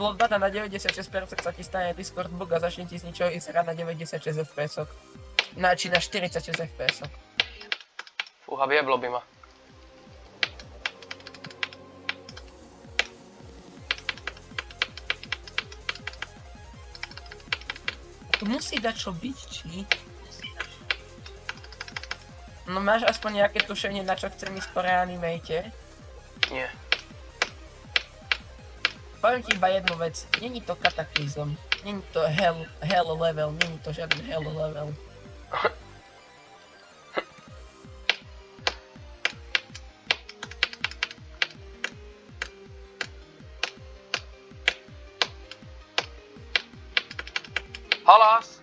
Bolo data na 96% sa ti stane Discord bug a začne ti z ničoho ísť hrať na 96 FPS. Či na 46 FPS. Fúha, vyjeblo by ma. Tu musí dať čo byť, či? No máš aspoň nejaké tušenie, na čo chcem ísť po reanimate? Nie. Poviem ti iba jednu vec, není to kataklizm, není to hell level, není to žiaden hell level. Halás!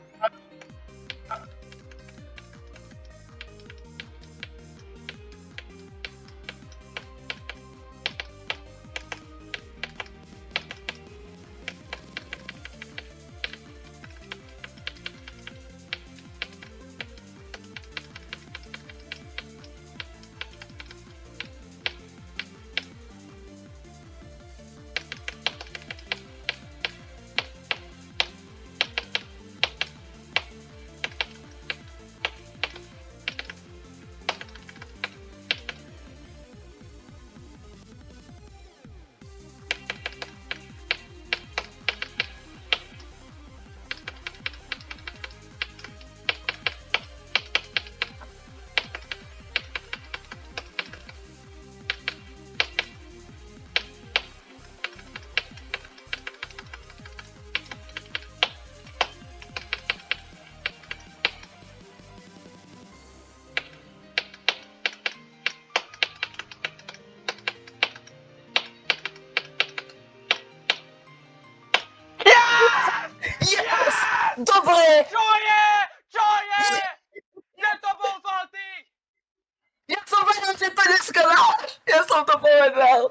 Yes! Dobre! Čo je? Čo je? Kde to bol Falty? Ja som vedel, že to dneska dáš! Ja som to povedal!